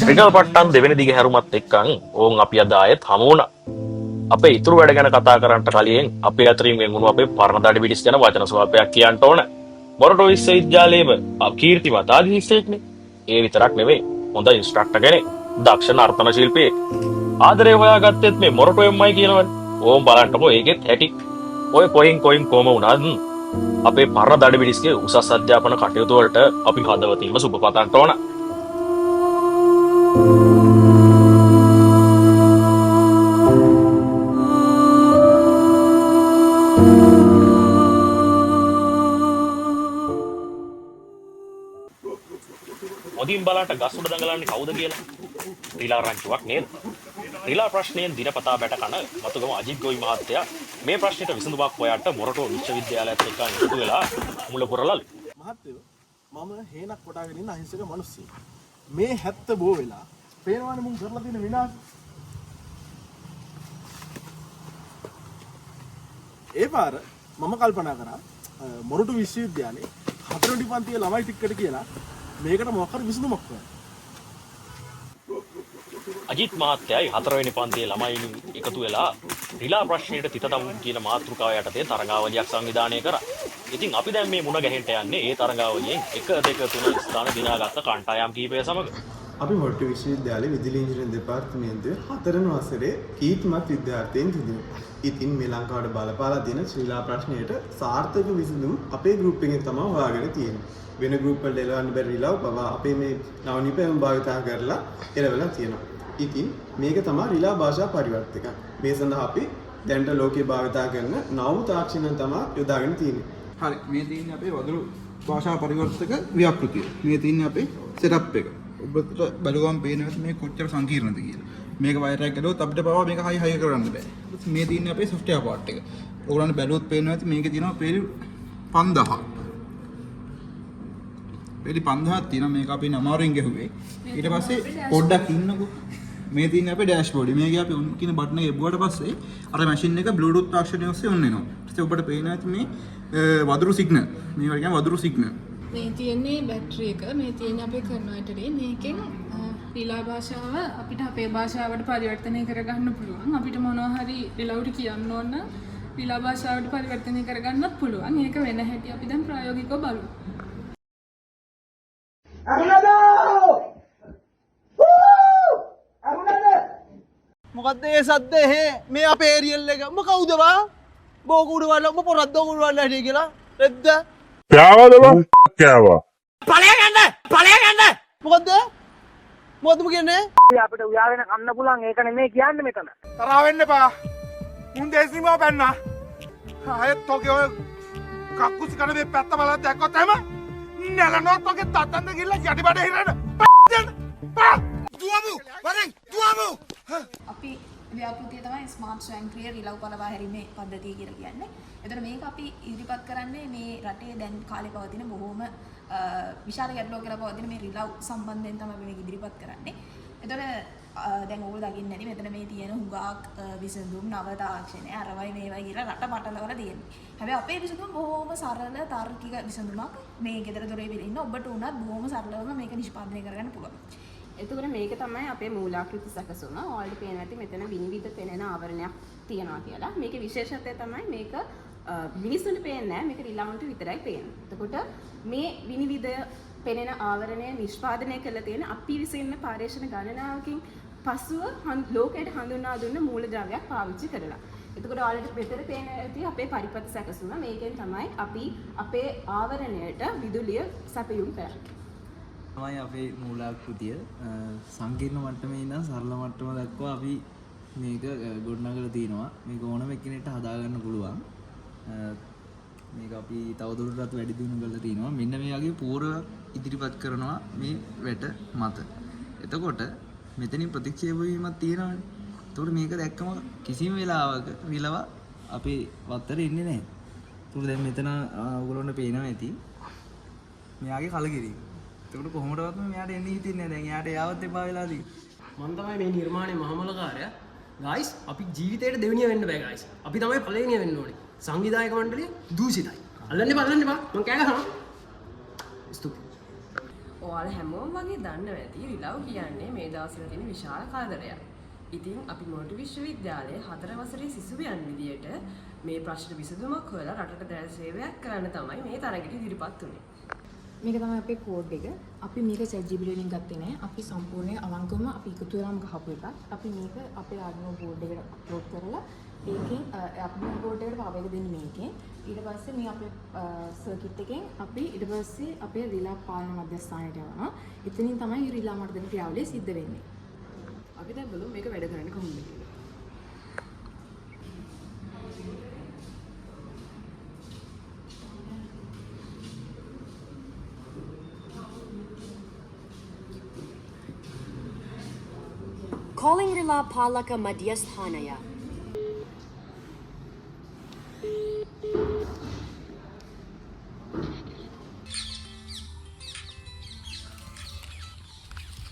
රිකල් පට්ටන් දෙවෙනි දිග හැරුමත් එක්කන් ඕන් අපි අද ආයෙත් හමු වුණා. අපේ ඉතුරු වැඩ ගැන කතා කරන්නට කලින් අපේ අතරින් වෙන්වුණු අපේ පරණ දඩ පිටිස් ගැන වචන ස්වල්පයක් කියන්න ඕන. මොරටු විශ්වවිද්‍යාලයේම කීර්තිමත් ආදිශිෂ්‍යයෙක්නේ. ඒ විතරක් නෙවෙයි හොඳ ඉන්ස්ට්‍රක්ටර් කෙනෙක්, දක්ෂ නර්තන ශිල්පියෙක්. ආදරේ හොයාගත්තෙත් මේ මොරටුවෙන්මයි කියනවනේ. ඕම් බලන්නකෝ ඒකෙත් හැටි. ඔය කොහෙන් කොහම වුණත් අපේ පරණ දඩ පිටිස්ගේ උසස් අධ්‍යාපන කටයුතු වලට අපි හදවතින්ම සුබ පතන්න ඕන. මොදින් බලන්න ගස් උඩ දඟලන්නේ කවුද කියලා? රිලා රංචුවක් නේද? රිලා ප්‍රශ්නයෙන් දිනපතා බැට කන මතුගම අජිත් ගෝයි මහත්තයා මේ ප්‍රශ්නෙට විසඳුමක් හොයන්න මොරටුව විශ්වවිද්‍යාලයත් එක්ක එකතු වෙලා මුල පුරලලු. මහත්තයෝ මම හේනක් කොටාගෙන ඉන්න අහිංසක මිනිස්සෙක්. මේ 70 බෝ වෙලා පේනවනේ මුන් කරලා තියෙන විනාශ. ඒ පාර මම කල්පනා කරා මොරටු විශ්වවිද්‍යාලේ 4 වෙනි පන්තියේ ළමයි ටිකකට කියලා මේකට මොකක් හරි විසඳුමක් හොයන්න. අජිත් මහත්තයයි 4 වෙනි පන්තියේ ළමයි එකතු වෙලා රිලා ප්‍රශ්නයට තිත තමුන් කියන මාතෘකාව යටතේ තරඟාවලියක් සංවිධානය කරා. ඉතින් අපි දැන් මේ මුණ ගැහෙන්න යන්නේ ඒ තරඟාවලියෙන් 1 2 3 ස්ථාන දිනාගත්ත කණ්ඩායම් කීපය සමග. අපි මොරටු විශ්වවිද්‍යාලයේ විදුලි ඉංජිනේරිං දෙපාර්තමේන්තුවේ 4 වෙනි වසරේ කීර්තිමත් විද්‍යාර්ථීන් තිබෙනවා. ඉතින් මේ ලංකාවට බලපාලා දෙන ශ්‍රී ලා ප්‍රශ්නයට සාර්ථක විසඳුම් අපේ ගෲප් එකෙන් තමයි හොයාගෙන තියෙන්නේ. වෙන ගෲප් වල එලවන්න බැරි රිලාව පවා අපේ මේ නවනිපයම භාවිතා කරලා එලවලා තියෙනවා. ඉතින් මේක තමයි රිලා භාෂා පරිවර්තක. මේ සඳහා අපි දැනට ලෝකයේ භාවිතා කරන නව තාක්ෂණයන් තමයි යොදාගෙන තියෙන්නේ. හරි මේ තියෙන්නේ අපේ වදුරු භාෂා පරිවර්තක ව්‍යාපෘතිය. මේ තියෙන්නේ අපේ සෙටප් එක. ඔබට බලුවම් පේනවා මේ කොච්චර සංකීර්ණද කියලා. මේක වයර් එකක් ගලුවොත් අපිට පවා මේක හයි කරන්න බෑ. මේ තියෙන්නේ අපේ සොෆ්ට්වෙයාර් පාර්ට් එක. ඔයගොල්ලන්ට බැලුවොත් පේනවා ඇති මේකේ තියෙනවා පේලි 5000ක්. පේලි 5000ක් තියෙනවා මේක අපි නමාරින් ගැහුවේ. ඊට පස්සේ පොඩ්ඩක් ඉන්නකෝ. මේ තියෙන්නේ අපේ ඩෑෂ්බෝඩ්. මේකේ අපි ඔන් කියන බටන් එක එබුවට පස්සේ අර මැෂින් එක බ්ලූටූත් තාක්ෂණය ඔස්සේ ඔන් වෙනවා. ඊට පස්සේ ඔබට පේනවා ඇති මේ වදුරු සිග්නල්. මේකට කියන්නේ වදුරු සිග්නල්. මේ තියෙන්නේ බැටරි එක. මේ තියෙන්නේ අපේ කන්වර්ටරේ. මේකෙන් රිලා භාෂාව අපිට අපේ භාෂාවට පරිවර්තනය කරගන්න පුළුවන්. අපිට මොනවා හරි රිලවුඩ් කියන්න ඕන නම් රිලා භාෂාවට පරිවර්තනය කරගන්නත් පුළුවන්. ඒක වෙන හැටි අපි දැන් ප්‍රායෝගිකව බලමු. මොකද්ද ඒ සද්ද මේ අපේ ඒරියල් එක කවුද වා බෝකුඩ වල ඔබ පොරද්ද උඩ වල හැටි කියලා රෙද්ද කෑවද බං කෑවා ඵලයන් මොකද්ද කියන්නේ අපිට උයාගෙන කන්න පුළුවන් ඒක නෙමෙයි කියන්නේ මෙතන තරහ වෙන්න එපා මුන් දේශීමාව පැන්නා ආයෙත් ඔගේ ඔය කක්කුසි කන මේ පැත්ත බලද්දි දැක්කොත් එහෙම නැලනොත් ඔගේ තතන්ද ගිහලා යටිබඩ හිරෙන්න දුවමු වරෙන් දුවමු අපි ව්‍යාපෘතිය තමයි ස්මාර්ට් ස්වයංක්‍රීය රිලව් පළවා හැරීමේ පද්ධතිය කියලා කියන්නේ. එතකොට මේක අපි ඉදිරිපත් කරන්නේ මේ රටේ දැන් කාලේ පවතින බොහොම විශාල ගැටලුවක් කියලා පවතින මේ රිලව් සම්බන්ධයෙන් තමයි මේක ඉදිරිපත් කරන්නේ. එතකොට දැන් ඕගොල්ලෝ දකින්නේ නැති මෙතන මේ තියෙන හුඟක් විසඳුම් නව තාක්ෂණය අරවයි මේවයි කියලා රට පටලවලා තියෙන්නේ. හැබැයි අපේ විසඳුම බොහොම සරල තාර්කික විසඳුමක්. මේ ගෙදර දොරේ ඉන්න ඔබට උනත් බොහොම සරලවම මේක නිෂ්පාදනය කරගන්න පුළුවන්. එතකොට මේක තමයි අපේ මූලාකෘති සැකසුම. ඔයාලට පේන ඇති මෙතන විනිවිද පෙනෙන ආවරණයක් තියෙනවා කියලා. මේකේ විශේෂත්වය තමයි මේක මිනිස්සුන්ට පේන්නේ නැහැ. මේක රිලාවන්ට විතරයි පේන්නේ. එතකොට මේ විනිවිද පෙනෙන ආවරණය නිෂ්පාදනය කරලා තියෙන අපි විසින් පරීක්ෂණ ගණනාවකින් පසුව ලෝකයට හඳුන්වා දුන්න මූලද්‍රව්‍යයක් පාවිච්චි කරලා. එතකොට ඔයාලට මෙතන පේන ඇති අපේ පරිපථ සැකසුම. මේකෙන් තමයි අපි අපේ ආවරණයට විදුලිය සැපයුම් කරන්නේ. තමයි අපේ මූලාකෘතිය සංකීර්ණ මට්ටමේ ඉඳන් සරල මට්ටම දක්වා අපි මේක ගොඩනගලා තිනවා. මේක ඕනම එක්කෙනෙක්ට හදාගන්න පුළුවන්. මේක අපි තවදුරටත් වැඩි දියුණු කරලා තිනවා. මෙන්න මේ වගේ පූර්ව ඉදිරිපත් කරනවා මේ වැට මත. එතකොට මෙතනින් ප්‍රතික්ෂේප වීමක් තියෙනවානේ. එතකොට මේක දැක්කම කිසිම වෙලාවක රිලව අපේ වත්තරේ ඉන්නේ නැහැ. ඒකට දැන් මෙතන ඔයගොල්ලන්ට පේනවා ඇති. මෙයාගේ කලගිරීම. එතකොට කොහොමදවත් මෙයාට එන්න හිතින්නේ නැහැ. දැන් එයාට යාවත් එපා වෙලා තියෙන්නේ. මම තමයි මේ නිර්මාණයේ මහමලකාරයා. ගයිස් අපි ජීවිතේට දෙවෙනිය වෙන්න බෑ ගයිස්. අපි තමයි පළවෙනිය වෙන්න ඕනේ. සංවිධායක මණ්ඩලය දූෂිතයි. අල්ලන්න එපා මම කෑ ගහනවා. ස්තුති. ඔයාලා හැමෝම වගේ දන්නවා ඇති රිලව් කියන්නේ මේ දවස්වල තියෙන විශාල කරදරයක්. ඉතින් අපි මොරටු විශ්වවිද්‍යාලයේ 4 වසරේ සිසුවියන් විදියට මේ ප්‍රශ්න විසඳුමක් හොයලා රටට දැන සේවයක් කරන්න තමයි මේ තරගයට ඉදිරිපත් වුනේ. මේක තමයි අපේ කෝඩ් එක. අපි මේක ChatGPT වලින් ගත්තේ නෑ. අපි සම්පූර්ණයෙන් අවංකවම අපි එකතු වෙලාම ගහපු එකක්. අපි මේක අපේ Arduino board එකට අප්ලෝඩ් කරලා ඒකෙන් Arduino board එකට පාව එක දෙන්නේ මේකෙන්. ඊට පස්සේ මේ අපේ සර්කිට් එකෙන් අපි ඊට පස්සේ අපේ රිලා පාලන මධ්‍යස්ථානයට යනවා. එතනින් තමයි රිලා මර්ධන ක්‍රියාවලිය සිද්ධ වෙන්නේ. අපි දැන් බලමු මේක වැඩ කරන්නේ කොහොමද කියලා. Calling Rila Palaka Madhyasthanaya.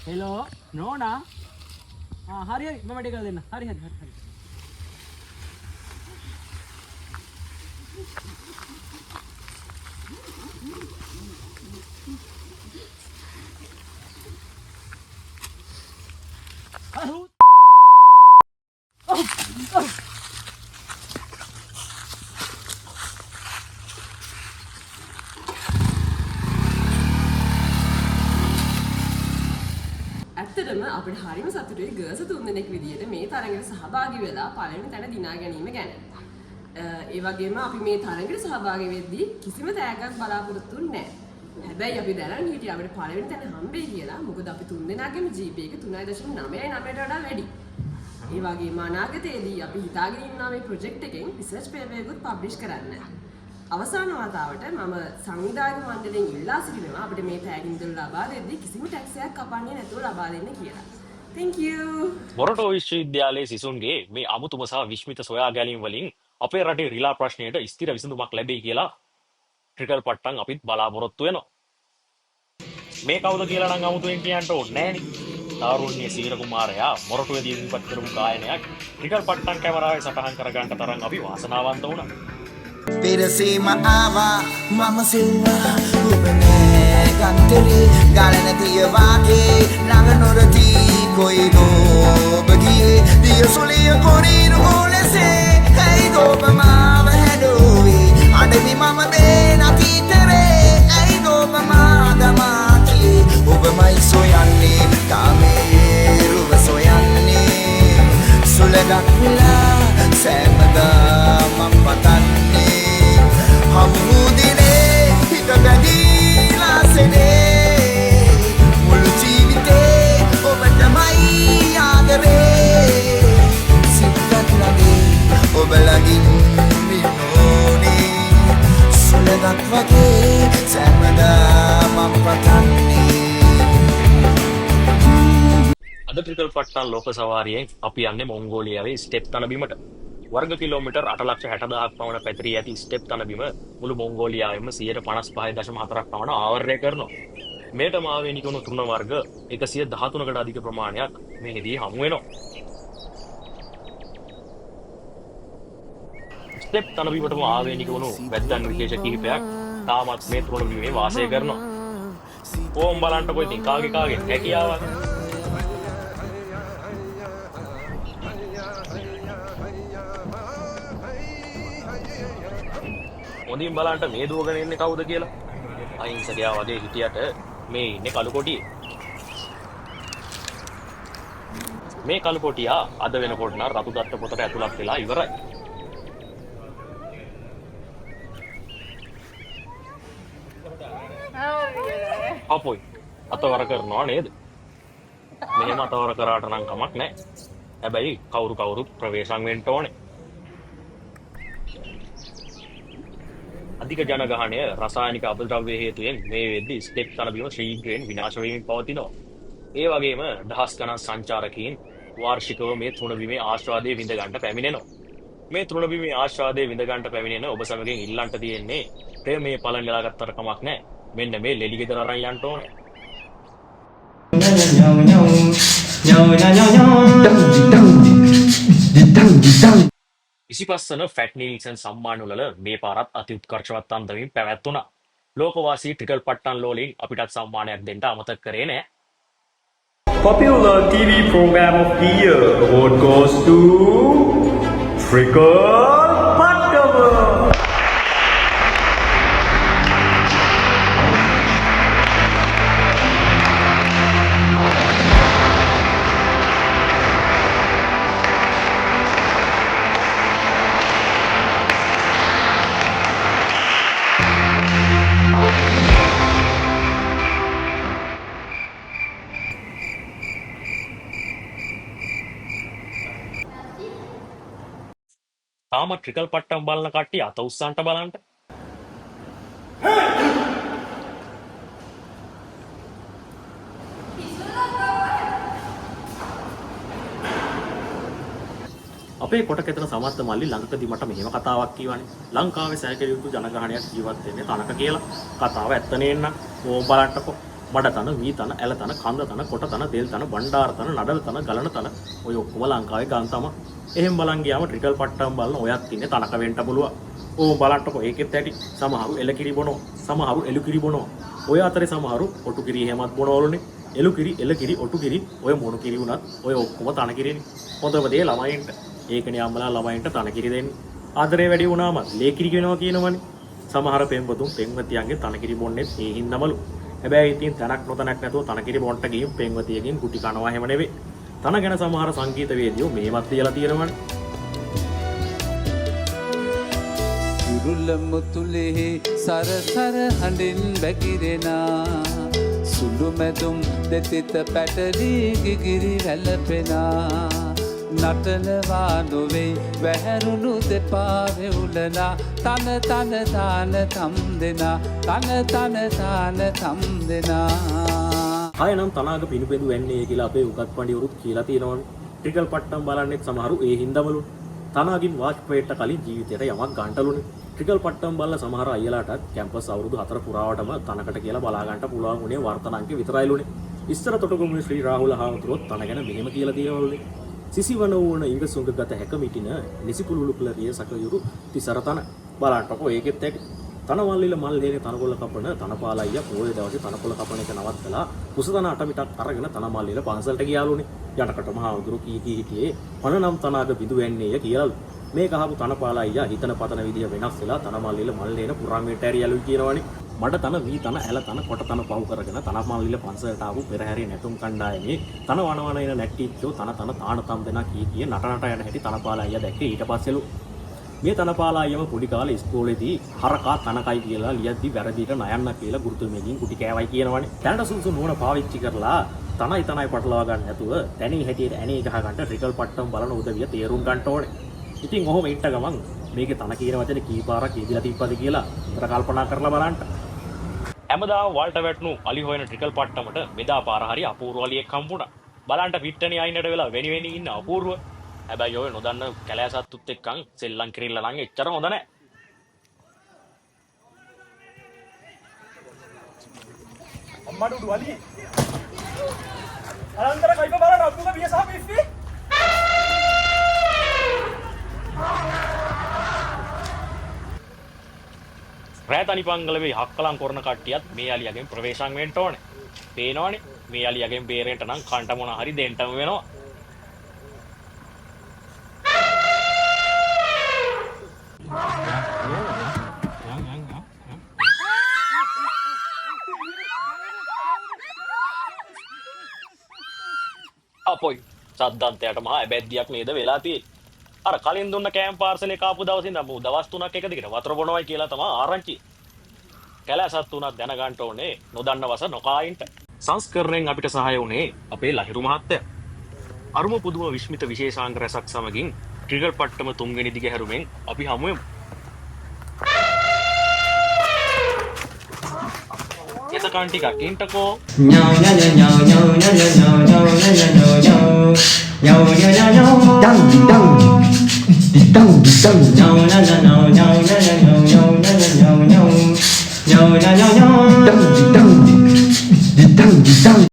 Hello නෝනා. හරි හරි මම ටික දෙන්න. හරි. ඇත්තටම අපිට හරිම සතුටුයි ගර්ල්ස් තුන්දෙනෙක් විදියට මේ තරඟයට සහභාගී වෙලා පළවෙනි තැන දිනා ගැනීම ගැන. ඒ වගේම අපි මේ තරඟයට සහභාගී වෙද්දී කිසිම තෑග්ගක් බලාපොරොත්තු වෙන්නේ නැහැ. හැබැයි අපි දැනන් හිටියේ අපිට පළවෙනි තැන හම්බෙයි කියලා. මොකද අපි තුන්දෙනාගේම GPA එක 3.99ට වඩා වැඩි. ඒ වගේම අනාගතයේදී අපි හිතාගෙන ඉන්නා මේ ප්‍රොජෙක්ට් එකෙන් රිසර්ච් පේපර් එකකුත් පබ්ලිෂ් කරන්න. අවසාන වතාවට මම සංවිධායක මණ්ඩලයෙන් ඉල්ලා සිටිනවා අපිට මේ තෑගින් දොර ලබා දෙද්දී කිසිම ටැක්ස් එකක් කපන්නේ නැතුව ලබා දෙන්න කියලා. Thank you. මොරටු විශ්වවිද්‍යාලයේ සිසුන්ගේ මේ අමුතුම සහ විශ්මිත සොයා ගැනීම වලින් අපේ රටේ රිලා ප්‍රශ්නයට ස්ථිර විසඳුමක් ලැබෙයි කියලා ට්‍රිකල් පට්ටම් අපිත් බලාපොරොත්තු වෙනවා. මේ කවුද කියලා නම් අමුතුවෙන් කියන්න ඕනේ නෑනේ. තාරුණ්‍ය සීර කුමාරයා මොරටුවේදී ඉදිරිපත් කරපු ගායනයක් ට්‍රිකල් පට්ටම් කැමරාවේ සටහන් කරගන්න තරම් අපි වාසනාවන්ත වුණා. පිරසීම ආවා මම සිල්වා උපනේ කන්තරේ ගලන තියවාගේ ළඟ නොරති කොයි ගෝබගියේ දිය සුලිය කොරීරු ඕලසේ ඇයි ගෝපමාව හැඩෝවේ අඩමි මම බේන අතීතරේ ඇයි ගෝපමා දමාතියේ ඔබමයි සොයන්නේ කාමේ රුව සොයන්නේ සුලගක් විලා සෑමදා මම පතන්නේ හමුදිනේ හිත බැඳීලා සෙනේ මුළු ජීවිතේ ඔබටමයි ආදරේ සිතත් ළඟේ ඔබ ළඟින් ඉන්නෝනේ සුළඟක් වගේ සෑමදා මම පතන්නේ. අද ට්‍රිකල් පට්ටම් ලෝක සවාරියෙන් අපි යන්නේ මොංගෝලියාවේ ස්ටෙප් තනබිමට. වර්ග කිලෝමීටර් 8,60,000ක් පමණ පැතිරී ඇති ස්ටෙප් තනබිම මුළු මොංගෝලියාවෙම 55.4ක් පමණ ආවරණය කරනවා. මේට මාවේනික වුණු තෘණ වර්ග 113කට අධික ප්‍රමාණයක් මෙහිදී හමු වෙනවා. ස්ටෙප් තනබිමටම ආවේනික වුණු වැද්දන් විශේෂ කිහිපයක් තාමත් මේ තෘණ බිමේ වාසය කරනවා. ඕම් බලන්නකො ඉතින් කාගේ හැකියාවක්. හොඳින් බලන්න මේ දුවගෙන ඉන්නේ කවුද කියලා. අහිංසකයා වගේ හිටියට මේ ඉන්නේ කළු කොටියේ. මේ කළු කොටියා අද වෙනකොට නම් රතු දත්ත පොතට ඇතුළත් වෙලා ඉවරයි. අපොයි අතවර කරනවා නේද? මෙහෙම අතවර කරාට නම් කමක් නැහැ. හැබැයි කවුරුත් ප්‍රවේශම් වෙන්න ඕනේ. අධික ජනගහනය රසායනික අපද්‍රව්‍ය හේතුවෙන් මේ වෙද්දී ස්ටෙප් තනබිම ශීඝ්‍රයෙන් විනාශ වෙමින් පවතිනවා. ඒ වගේම දහස් ගණන් සංචාරකයන් වාර්ෂිකව මේ තෘණබිමේ ආස්වාදයේ විඳ ගන්න පැමිණෙනවා. මේ තෘණබිමේ ආස්වාදයේ විඳ ගන්න පැමිණෙන ඔබ සමගින් ඉල්ලන්ට තියෙන්නේ මේ පලන් නෙලා ගත්තට කමක් නැහැ. මෙන්න මේ ලෙලි ගෙදර අරන් යන්න ඕනේ. ඉසිපස්සන ෆැට් නීල්සන් සම්මානවල මේ පාරත් අති උත්කර්ෂවත් අන්දමින් පැවැත්වුණා. ලෝකවාසී ට්‍රිකල් පට්ටන් ලෝලින් අපිටත් සම්මානයක් දෙන්න අමතක කරේ නෑ. Popular TV program of the year award goes to Trickle Pattama. තාම ට්‍රිකල් පට්ටම් බලන කට්ටිය අත උස්සන්ට බලන්න. අපේ කොටකෙතන සමර්ථ මල්ලි ළඟකදී මට මෙහෙම කතාවක් කියවනේ. ලංකාවේ සෑකලිය යුතු ජනගහනයක් ජීවත් වෙන්නේ තනක කියලා. කතාව ඇත්ත නේන්න. ඕම් බලන්නකෝ. මඩ තන, වී තන, ඇල තන, කන්ද තන, කොට තන, තෙල් තන, බණ්ඩාර තන, නඩල තන, ගලන තන ඔය ඔක්කොම ලංකාවේ ගන් තමයි. එහෙම බලන් ගියාම ට්‍රිකල් පට්ටම් බලන ඔයත් ඉන්නේ තනක වෙන්න පුළුවන්. ඕම් බලන්නකෝ ඒකෙත් ඇති. සමහරු එලකිරි බොනවා, සමහරු එලුකිරි බොනවා. ඔය අතරේ සමහරු ඔටු කිරි එහෙමත් බොනවලුනේ. එලුකිරි, එලකිරි, ඔටු කිරි, ඔය මොණු කිරි උනත් ඔය ඔක්කොම තන කිරිනේ. හොඳම දේ ළමයින්ට. ඒකනේ අම්මලා ළමයින්ට තන කිරි දෙන්නේ. ආදරේ වැඩි වුණාම ලේ කිරි වෙනවා කියනවනේ. සමහර පෙම්වතුන් පෙම්වතියන්ගේ තන කිරි බොන්නේ ඒ හින්දාමලු. හැබැයි ඉතින් තනක් නොතනක් නැතුව තන කිරි බොන්ට ගිහින් පෙම්වතියකින් කුටි කනවා හැම නෙවෙයි. තන ගැන සමහර සංගීත වේදියෝ මේවත් කියලා තියෙනවනේ. ඉරුල්ල මුතුලෙහි සරසර හඬින් වැగిරෙනා සුළු මැදුම් දෙතිත පැටලී ගිගිරි වැළපෙනා නටනවා නොවේ වැහැරුණු දෙපා වෙවුලනා තන තන තාන තම් දෙනා තන තන තාන තම් දෙනා. ආයෙනම් තනාග පිණුපෙදු වෙන්නේ කියලා අපේ උගත් පඬිවරුත් කියලා තියෙනවනේ. ට්‍රිකල් පට්ටම් බලන්නෙත් සමහරු ඒ හින්දාමලු. තනාගින් වාජ්පේයිට කලින් ජීවිතේට යමක් ගන්නටලුනේ. ට්‍රිකල් පට්ටම් බලලා සමහර අයියලාටත් කැම්පස් අවුරුදු 4 පුරාවටම තනකට කියලා බලා ගන්න පුළුවන් උනේ වර්තන අංක විතරයිලුනේ. ඉස්සර තොටගමුවේ ශ්‍රී රාහුල හාමුදුරුවෝ තන ගැන මෙහෙම කියලා තියෙනවලුනේ. සිසිවන වුණ ඉංගසුංගගත හැකමිටින නිසිපුලුළු කළ රිය සකයුරු තිසර තන බලන්නකො ඒකෙත් ඇති. තනවල්ලිල මල් හේනේ තනකොළ කපන තනපාලයිය පොයේ දවසේ තනකොළ කපන එක නවත්තලා කුසතන අටමිටක් අරගෙන තනමල්ලිල පන්සලට ගියාලුනේ. යටකට මහා උදුරු කී හිටියේ පනනම් තනාග බිඳු වෙන්නේය කියලාලු. මේ කහපු තනපාලයිය හිතන පතන විදිය වෙනස් වෙලා තනමල්ලිල මල් හේන පුරාමේට ඇරියලුයි කියනවනේ. මඩ තන, වී තන, ඇල තන, කොට තන පහු කරගෙන තනමල්ලිල පන්සලට ආපු පෙරහැරේ නැටුම් කණ්ඩායමේ තන වනවන එන නැට්ටිච්චෝ තන තානතම් දෙනා කී නට නට යන හැටි තනපාලයිය දැක්කේ ඊට පස්සෙලු. මේ තනපාලයියම පොඩි කාලේ ඉස්කෝලේදී හරකා තනකයි කියලා ලියද්දි වැරදිට නයන්න කියලා ගුරුතුමියකින් කුටි කෑවයි කියනවනේ. දැනට සුසු නෝන පාවිච්චි කරලා තනයි පටලවා ගන්න නැතුව තැනී හැටියට ඇණේ ගහ ගන්න ට්‍රිකල් පට්ටම් බලන උදවිය තේරුම් ගන්න ඕනේ. ඉතින් ඔහොම ඉන්න ගමන් මේකේ තන කියන වචනේ කී පාරක් කියදලා තිබ්බද කියලා උතර කල්පනා කරලා බලන්න. හැමදාම වලට වැටුණු අලි හොයන ට්‍රිකල් පට්ටමට මෙදා පාර හරි අපූර්ව අලියෙක් හම්බුණා. බලන්න පිට්ටනිය අයින්නට වෙලා වෙනි ඉන්න අපූර්ව. හැබැයි ඔය නොදන්න කැලෑසත්තුත් එක්කන් සෙල්ලම් කිරිල්ල නම් එච්චර හොඳ නැහැ. අම්මඩ උඩු අලි. අනන්තර කයිප බලන්න අතුක වියසහ පිස්සි. රෑතනි පංගලවේ හක්කලම් කරන කට්ටියත් මේ අලියගෙන් ප්‍රවේශම් වෙන්න ඕනේ. පේනවනේ මේ අලියගෙන් බේරෙන්න නම් කන්ට මොන හරි දෙන්නම වෙනවා. අපොයි සද්දන්තයට මහා ඇබැද්දියක් නේද වෙලා තියෙන්නේ. අර කලින් දුන්න කෑම් පාර්සලේ කාපු දවසේ ඉඳන් මම දවස් 3ක් එක දිගට වතුර බොනවයි කියලා තමයි ආරංචි. කැලෑසත් තුනක් දැනගන්න ඕනේ නොදන්න වස නොකායින්ට. සංස්කරණයෙන් අපිට සහාය වුණේ අපේ ලහිරු මහත්තයා. අරුම පුදුම විශ්මිත විශේෂාංග රැසක් සමගින් ට්‍රිකල් පට්ටම 3 වෙනි දිග හැරුමෙන් අපි හමු වෙමු. එතකන් ටිකක් ඉන්ටකෝ.